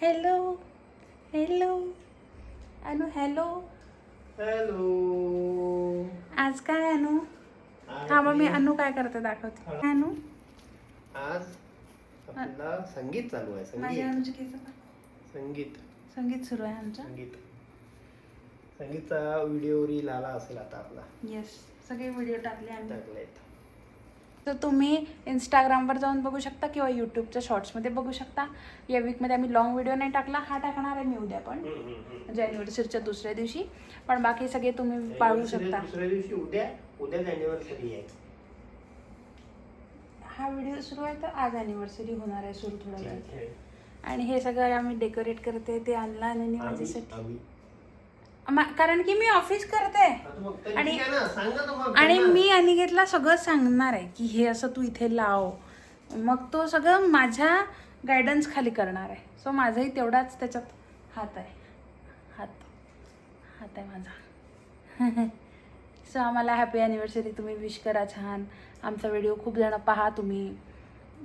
Hello hello अनु hello hello. आज काय अनु थांबा मी अनु काय करते दाखवते. अनु आज आपला संगीत चालू आहे. माझ्या संगीत अनुची केस संगीत संगीत सुरू आहे आमचं. संगीतचा व्हिडिओ रील आला असेल आता आपला. येस सगळे व्हिडिओ टाकले आम्ही. टाकलेत. तर तुम्ही इंस्टाग्रामवर जाऊन बघू शकता किंवा यूट्यूबच्या शॉर्ट्समध्ये बघू शकता. या वीकमध्ये आम्ही लॉंग व्हिडिओ नाही टाकला. हा टाकणार आहे मी उद्या पण जानेवारीच्या दुसऱ्या दिवशी. पण बाकी सगळे तुम्ही पाळू शकता. दुसऱ्या दिवशी उद्या जानेवारी आहे. हा व्हिडिओ सुरू आहे तर आज अॅनिव्हर्सरी होणार आहे सुरू थोड्या वेळात. आणि हे सगळं आम्ही डेकोरेट करते. ते आणलं आणि माझ्यासाठी कारण की मी ऑफिस करते आणि मी अनिकेतला सगळं सांगणार आहे की हे असं तू इथे लाव. मग तो सगळं माझ्या गायडन्स खाली करणार आहे. सो माझाही तेवढाच त्याच्यात हात आहे. हात आहे माझा. सो आम्हाला हॅपी ॲनिव्हर्सरी तुम्ही विश करा छान. आमचा व्हिडिओ खूप जण पहा तुम्ही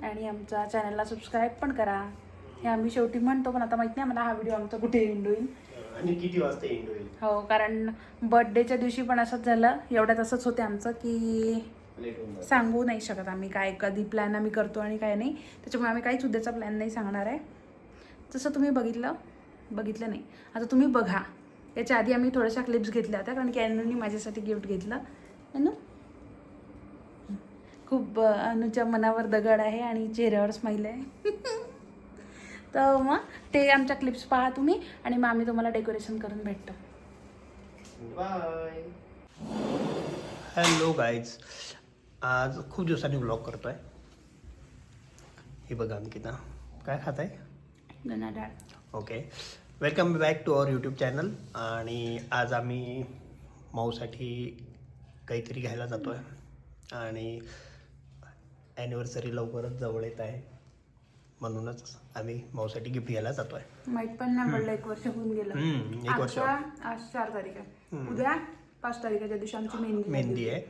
आणि आमच्या चॅनलला सबस्क्राईब पण करा. हे आम्ही शेवटी म्हणतो पण आता माहित नाही मला हा व्हिडिओ आमचा कुठे एंड होईल आणि किती वाजता एंड होईल. हो कारण बर्थडेच्या दिवशी पण असंच झालं. एवढ्यात असंच होते आमचं की सांगू नाही शकत आम्ही काय कधी प्लॅन आम्ही करतो आणि काय नाही. त्याच्यामुळे आम्ही काहीच उद्याचा प्लॅन नाही सांगणार आहे. जसं तुम्ही बघितलं नाही आता तुम्ही बघा. याच्या आधी आम्ही थोड्याशा क्लिप्स घेतल्या होत्या कारण की अनुनी माझ्यासाठी गिफ्ट घेतलं. अनु खूप अनुच्या मनावर दगड आहे आणि चेहऱ्यावर स्माईल आहे. तर मग ते आमच्या क्लिप्स पहा तुम्ही आणि मग आम्ही तुम्हाला डेकोरेशन करून भेटतो. बाय. Hello guys. आज खूप दिवसांनी व्लॉग करतोय. हे बघा अंकिता काय खात आहे. गणा डाळ. Okay welcome back to our YouTube channel. आणि आज आम्ही माऊसाठी काहीतरी घ्यायला जातो आहे आणि ॲनिव्हर्सरी लवकरच जवळ येत आहे म्हणूनच आम्ही माऊसाठी गिफ्ट घ्यायला जातो आहे. माहीत पण नाही पडलं 1 वर्ष होऊन गेलं. 1 वर्ष. आज 4 तारीख आहे. उद्या 5 तारखेच्या दिवशी आमची मेहंदी आहे.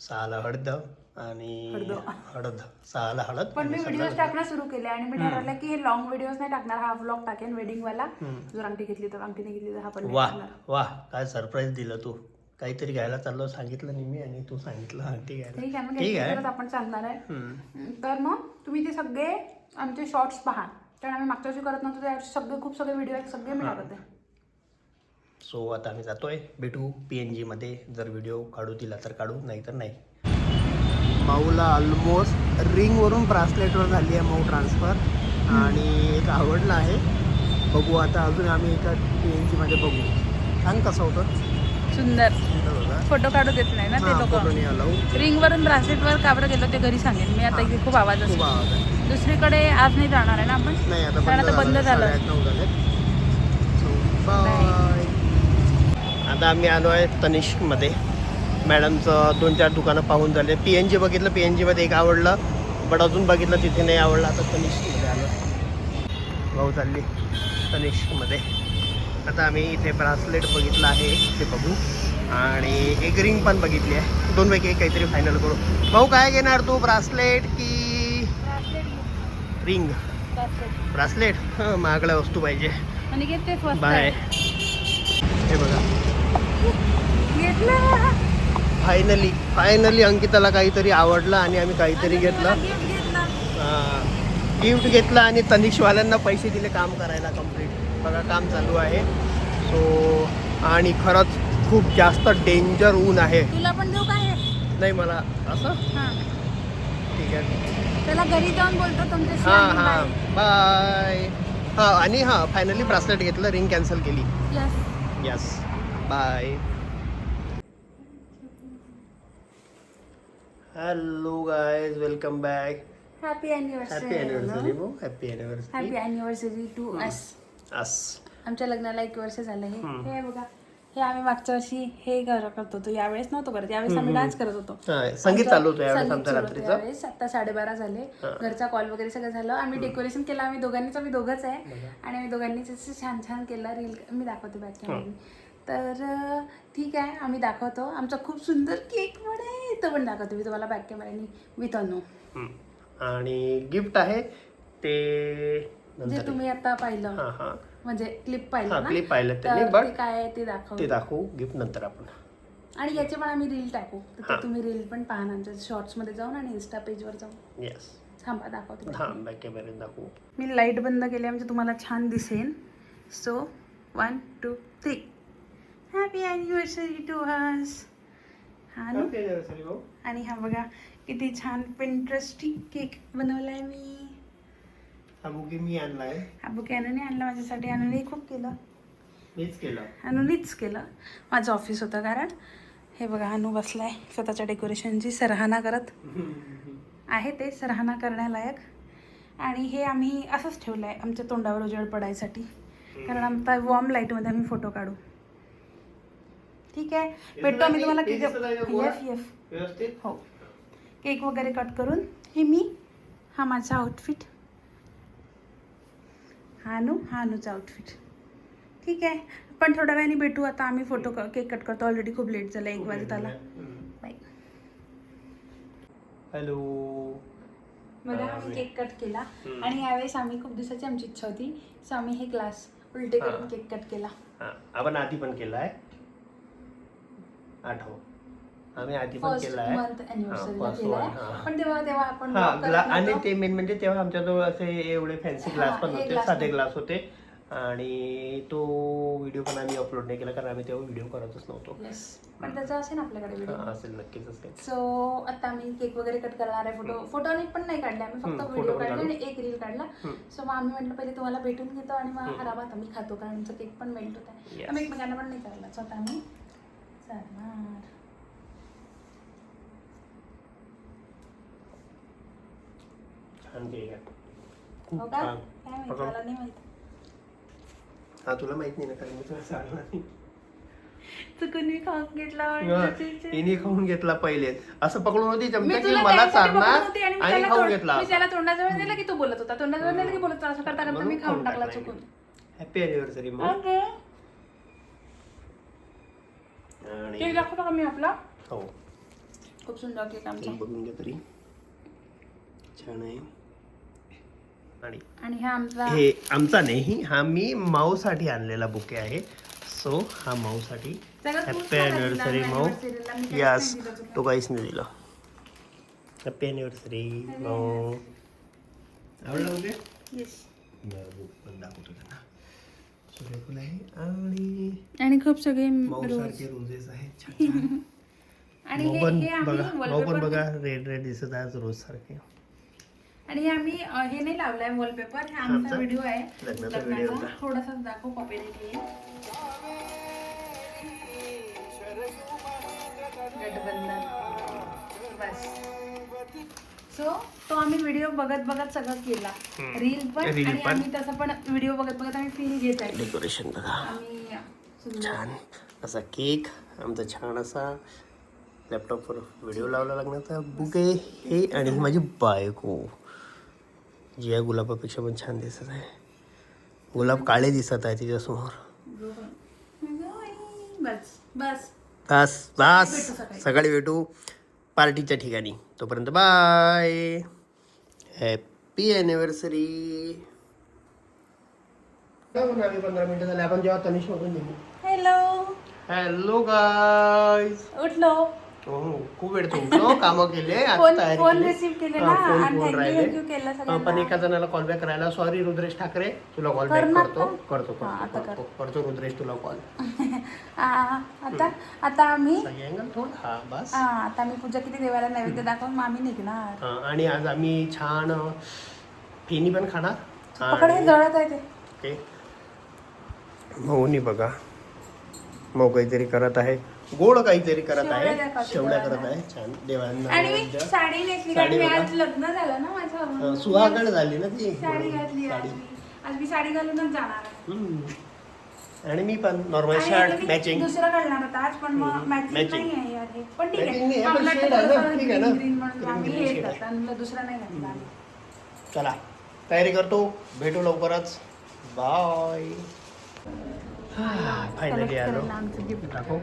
6ला हळद आणि हळद 6ला हळद. पण मी व्हिडिओज टाकणं सुरू केले आणि मी ठरवलं की हे लॉंग व्हिडिओज नाही टाकणार. हा व्लॉग टाकेन वेडिंगवाला. जर अंगठी घेतली तर अंगठी नाही घेतली तर हा पण वाह काय सरप्राईज दिलं तू. काहीतरी घ्यायला चाललो सांगितलं नाही मी आणि तू सांगितलं अंगठी घ्यायला. ठीक आहे आपण सांगणार आहे. तर मग तुम्ही ते सगळे आमचे शॉर्ट्स पहा. कारण आम्ही मागच्या वर्षी करत नव्हतो त्या सगळे खूप सगळे व्हिडिओ आहेत सगळे मी टाकत आहे. सो आता आम्ही जातोय. भेटू PNG मध्ये. जर व्हिडिओ काढू दिला तर काढू नाही तर नाही. माऊला ऑलमोस्ट रिंगवरून ब्रासलेटवर झाली आहे माऊ ट्रान्सफर आणि एक आवडलं आहे. बघू आता अजून आम्ही एका PNG मध्ये बघू. सांग कसं होतं. सुंदर फोटो काढू देत नाही ना ते लोक. रिंग वरून ब्रासलेट वर काबरं गेलो ते घरी सांगेन मी. आता इथे खूप आवाज असतो. दुसरीकडे आज नाही जाणार आहे ना आपण. नाही कारण आता बंद झालं. आता आम्ही आलो आहे तनिष्कमध्ये. मॅडमचं 2-4 दुकानं पाहून झाले. PNG बघितलं. PNG मध्ये एक आवडलं बट अजून बघितलं तिथे नाही आवडलं. आता तनिष्कमध्ये आलो. भाऊ चालली तनिष्कमध्ये. आता आम्ही इथे ब्रासलेट बघितलं आहे ते बघू आणि एक रिंग पण बघितली आहे. 2 पैकी एक काहीतरी फायनल करू. भाऊ काय घेणार तू ब्रासलेट की रिंग. ब्रासलेट महागड्या वस्तू पाहिजे. बाय. हे बघा फायनली अंकिताला काहीतरी आवडलं आणि आम्ही काहीतरी घेतलं. गिफ्ट घेतलं आणि तनिष्कवाल्यांना पैसे दिले काम करायला. कम्प्लीट बघा काम चालू आहे. सो आणि खरंच खूप जास्त डेंजर ऊन आहे. तुला पण देऊ काय. नाही मला असं ठीक आहे. त्याला घरी जाऊन बोलतो तुमचे. हां बाय. आणि फायनली ब्रासलेट घेतलं. रिंग कॅन्सल केली. Yes bye. Hello guys welcome back. Happy anniversary. Happy anniversary to us. आमच्या लग्नाला 1 वर्ष झालं. हे बघा हे आम्ही मागच्या वर्षी हे करत होतो. यावेळेस नव्हतो करत. यावेळेस आम्ही डान्स करत होतो. संगीत चालू होतं यावेळेस. आता 12:30 झाले. घरचा कॉल वगैरे सगळं झालं. आम्ही डेकोरेशन केलं. आम्ही दोघंच आहे आणि आम्ही दोघांनीच असं छान छान केलं. रील मी दाखवते बॅक कॅमेऱ्याने. तर ठीक आहे आम्ही दाखवतो. आमचा खूप सुंदर केक पण आहे तो पण दाखवतो मी तुम्हाला बॅक कॅमेऱ्याने विथ अनु. आणि गिफ्ट आहे ते जे तुम्ही आता पाहिलं हां हां म्हणजे क्लिप पाहिलं ना, क्लिप पाहिलं तर त्यांनी, ते बट काय आहे ते दाखव. ते दाखवू गिफ्ट नंतर आपण. आणि याचे पण आम्ही रील टाकू, तर ते तुम्ही रील पण पहा ना, आमच्या शॉर्ट्समध्ये जाऊन आणि इन्स्टा पेजवर जाऊन. येस. थांबा दाखवते. हां बॅक कॅमेऱ्यात दाखवू. मी लाईट बंद केली म्हणजे तुम्हाला छान दिसेल. So 1 2 3 happy anniversary to us. हा ना. आणि हा बघा किती छान पिंटरेस्टी केक बनवलाय मी. हा बुके मी आणलाय. हा बुके अनुने आणला माझ्यासाठी. अनुने खूप केलं. मीच केलं. अनुनीच केलं. माझं ऑफिस होतं कारण. हे बघा अनु बसलाय स्वतःच्या डेकोरेशनची सराहना करत. आहे ते सराहना करण्यालायक. आणि हे आम्ही असंच ठेवलं आहे आमच्या तोंडावर उजेड पडायसाठी, कारण आमचा वॉर्म लाईटमध्ये आम्ही फोटो काढू. ठीक आहे, भेटतो आम्ही तुम्हाला केक. यस व्यवस्थित. हो, केक वगैरे कट करून. हे मी, हा माझा आउटफिट, हा अनुचा आउटफिट. ठीक आहे, पण थोड्या वेळाने भेटू. आता आम्ही फोटो केक कट करतो. ऑलरेडी खूप लेट झालं, 1 वाजत आला. बाय. हॅलो. बघा आम्ही केक कट केला आणि यावेळेस आम्ही खूप दिवसाची आमची इच्छा होती, सो आम्ही हे ग्लास उलटे करून केक कट केला. आपण आधी पण केलाय, आठव. आम्ही आधी पण केलाय. मंथ अॅनिव्हर्सरीला केलाय, पण तेव्हा आपण आणि ते मेन म्हणजे तेव्हा आमच्याजवळ असे एवढे फॅन्सी ग्लास पण होते, साधे ग्लास होते. आणि तो व्हिडिओ पण आम्ही अपलोड नाही केला कारण आम्ही तेव्हा व्हिडिओ करतच नव्हतो. पण त्याचा असेल आपल्याकडे व्हिडिओ. असेल, नक्कीच असेल. सो आता आम्ही केक वगैरे कट करणार आहे. फोटो पण नाही काढले आम्ही, फक्त व्हिडिओ काढले आणि एक रील काढला. सो मग आम्ही म्हटलं पहिले तुम्हाला भेटून घेतो आणि मग आरामात आम्ही खातो, कारण आमचा केक पण मेल्ट होत आहे. आम्ही एकमेकांना पण नाही चालला, सो आता आम्ही चालणार. छान केक आहे. हो का? काय माहिती, मला नाही माहिती. हा तुला माहित नाही ना, कारण मी तुला सांगणार नाही. चुकून खाऊन घेतला. तिने खाऊन घेतला पहिले, असं पकडून होती चमचा की मला चालणार आणि खाऊन घेतला. मी त्याला तोंडाजवळ दिला की तो बोलत होता, तोंडाजवळ दिला की बोलत होता, असं करता करता मी खाऊन टाकला चुकून. हॅपी अॅनिव्हर्सरी मग. केक दाखवतो का मी आपला? हो, खूप सुंदर केक आमचा. बघून घ्या तरी, छान आहे. आणि हा आमचा, हे आमचा नाही, हा मी माऊसाठी आणलेला बुके आहे. सो हा माऊसाठी. हॅपी अॅनिव्हर्सरी माऊ. यस, तो काहीच नाही दिला. हॅपी अॅनिव्हर्सरी माऊ. आवडलं बुके? येस. पण दाखवतो त्यांना. सूर्यफूल आहे आणि खूप सगळे माऊसारखे रोजेस आहेत, छान छान. आणि माऊ पण बघा रेड रेड दिसत आहे रोज सारखे. आणि आम्ही हे नाही लावलंय वॉलपेपर, हा आमचा व्हिडिओ आहे लग्नाचा. थोडासा दाखव, कॉपीराइट येईल. बस. सो तो आम्ही व्हिडिओ बघत सगळं केला. रील पण आणि आम्ही तसं पण व्हिडिओ बघत आम्ही फील घेत आहे. डेकोरेशन बघा, आम्ही छान असा केक आमचा, छान असा लॅपटॉपवर व्हिडिओ लावला लग्नाचा. बुके हे आणि ही माझी बायको, जी या गुलाबापेक्षा पण छान दिसत आहे. गुलाब काळे दिसत आहे तिच्यासमोर. बस बस बस बस, सकाळी भेटू पार्टीच्या ठिकाणी. तोपर्यंत बाय. Happy anniversary. 15 मिनिटं झाले आपण जेव्हा तनिष मधून निघू. Hello guys. उठलो. खूप वेळ तुमचं कामं केले, फोन रिसीव केले ना, आणि थँक्यू केलं सगळ्यांना. पण एका जणाला कॉल बॅक करायला सॉरी. रुद्रेश ठाकरे, तुला कॉल बॅक करतो रुद्रेश तुला कॉल. आता आम्ही बस. आता आम्ही पूजा किती देवाला नैवेद्य दाखवून मग आम्ही निघणार. आणि आज आम्ही छान फेणी पण खाणार. पकडे जळत आहे ते. मऊनी बघा, मऊ काहीतरी करत आहे, गोड काहीतरी करत आहे, शेवड्या करत आहे. छान देवांना. आणि मी साडी नेसली कारण आज लग्न झालं ना माझं, सुहागण झाली ना ती. साडी घातली आज मी साडी घालूनच जाणार. आणि मी पण नॉर्मल शर्ट मॅचिंग. दुसरं घालणार होता आज, पण मग मॅचिंग नाही आहे यार हे. पण ठीक आहे, दुसरा नाही घातला. चला तयारी करतो, भेटू लवकरच. बाय. फायनली आलो. दाखव.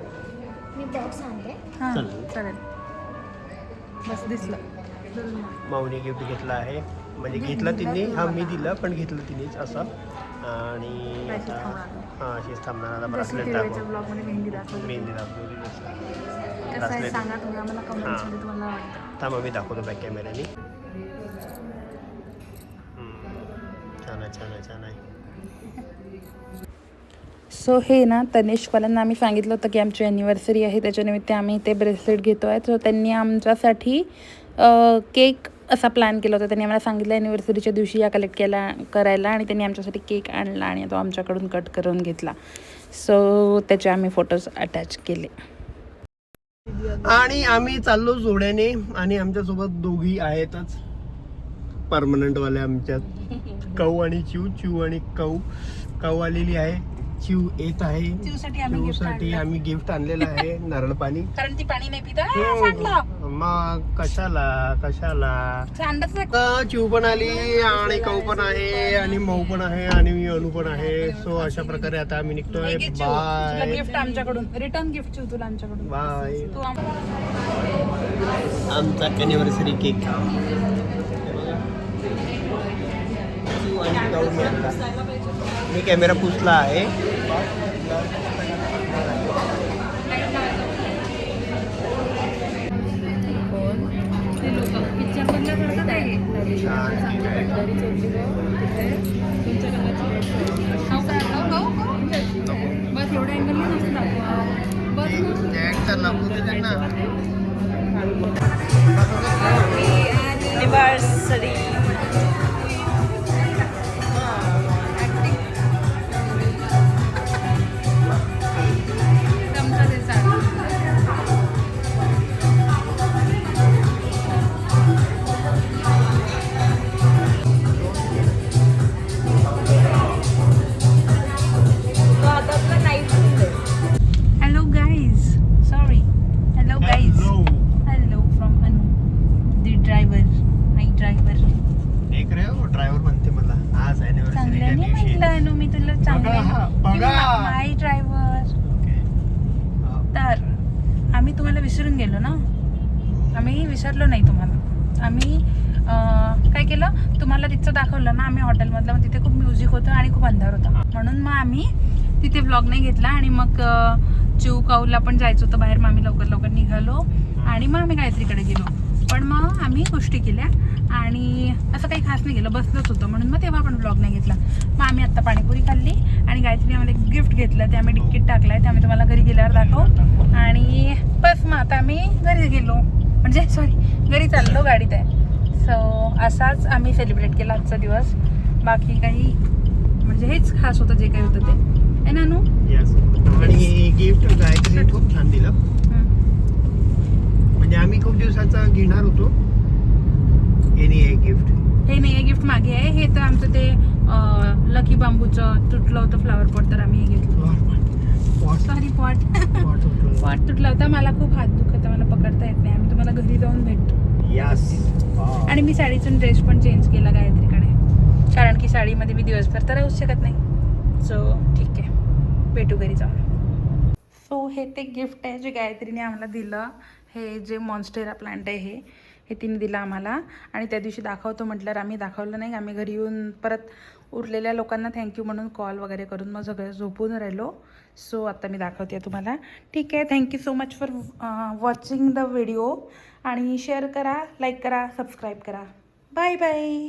मी बॉक्स आणते. चालेल. बस दिसलं. माऊनी गिफ्ट घेतला आहे. म्हणजे घेतलं तिने, हा मी दिलं पण घेतलं तिनेच असं. आणि आता हां अशीच थांबणार आता. ब्रासलेट दाखव. ब्लॉगमध्ये मेहंदी दाखवली. मेहंदी दाखवली तसं. कसं आहे सांगा तुम्ही आम्हाला कमेंट्समध्ये तुम्हाला वाटतं. थांबा मी दाखवतो बॅक कॅमेऱ्याने. छान आहे छान आहे छान आहे. सो हे ना तनिष्कवाल्यांना आम्ही सांगितलं होतं की आमची ॲनिव्हर्सरी आहे, त्याच्यानिमित्त आम्ही ते ब्रेसलेट घेतो आहे. सो त्यांनी आमच्यासाठी केक असा प्लॅन केला होता. त्यांनी आम्हाला सांगितलं ॲनिव्हर्सरीच्या दिवशी या कलेक्ट करायला आणि त्यांनी आमच्यासाठी केक आणला आणि तो आमच्याकडून कट करून घेतला. सो त्याचे आम्ही फोटोज अटॅच केले. आणि आम्ही चाललो जोड्याने आणि आमच्यासोबत दोघी आहेतच परमनंटवाले आमच्यात, कौ आणि चिव. चिव आणि कौ आलेली आहे. चिव येत आहे. चिवसाठी आम्ही गिफ्ट आणलेलं आहे नारळ पाणी. कारण ती पाणी नाही पित. मग कशाला चिव पण आली आणि कौ पण आहे आणि मऊ पण आहे आणि मी अनु पण आहे. सो अशा प्रकारे आता आम्ही निघतोय. बाय. गिफ्ट आमच्याकडून रिटर्न गिफ्ट चिव तुला आमच्याकडून. बाय. आमचा ॲनिव्हर्सरी केक मी कॅमेरा पुसला आहे. ड्रायव्हर म्हणते मला आज ॲनिव्हर्सरीच्या दिवशी. मी तुला माय ड्रायव्हर. तर आम्ही तुम्हाला विसरून गेलो ना. आम्ही विसरलो नाही तुम्हाला. आम्ही काय केलं, तुम्हाला तिथं दाखवलं ना आम्ही हॉटेलमधलं. मग तिथे खूप म्युझिक होतं आणि खूप अंधार होता, म्हणून मग आम्ही तिथे ब्लॉग नाही घेतला. आणि मग चिव काऊला पण जायचं होतं बाहेर. मग आम्ही लवकर निघालो आणि मग आम्ही गायत्रीकडे गेलो. पण मग आम्ही गोष्टी केल्या आणि असं काही खास नाही केलं, बसलंच होतं. म्हणून मग तेव्हा पण ब्लॉग नाही घेतला. मग आम्ही आत्ता पाणीपुरी खाल्ली आणि गायत्रीने आम्हाला एक गिफ्ट घेतलं. ते आम्ही डिक्कीट टाकलं आहे. ते आम्ही तुम्हाला घरी गेल्यावर दाखवू. आणि बस मग आता आम्ही घरी गेलो, म्हणजे घरी चाललो, गाडीत आहे. सो असाच आम्ही सेलिब्रेट केला आजचा दिवस. बाकी काही म्हणजे हेच खास होतं जे काही होतं ते आहे ना नू. आणि गिफ्ट गायत्रीने खूप छान दिलं. म्हणजे आम्ही खूप दिवसाचं घेणार होतो. हे नाही आहे गिफ्ट मागे आहे. हे तर आमचं ते लकी बांबूचं तुटलं होतं फ्लावर पॉट, तर आम्ही हे घेतलं. सॉरी पॉट तुटला होता. मला खूप हात दुखत, मला पकडता येत नाही. आम्ही तुम्हाला घरी जाऊन भेटतो. आणि मी साडीतून ड्रेस पण चेंज केला गायत्रीकडे, कारण की साडीमध्ये मी दिवसभर तर राहूच शकत नाही. सो ठीक आहे, भेटू घरी जाऊन. सो हे ते गिफ्ट आहे जे गायत्रीने आम्हाला दिलं. हे जे मॉन्स्टेरा प्लांट आहे हे तिने दिलं आम्हाला. आणि त्या दिवशी दाखवतो म्हटल्यावर आम्ही दाखवलं नाही. आम्ही घरी येऊन परत उरलेल्या लोकांना थँक्यू म्हणून कॉल वगैरे करून मग सगळं झोपून राहिलो. सो आता मी दाखवते तुम्हाला. ठीक आहे, thank you so much for watching the video. आणि शेअर करा, लाईक करा, सबस्क्राईब करा. Bye bye.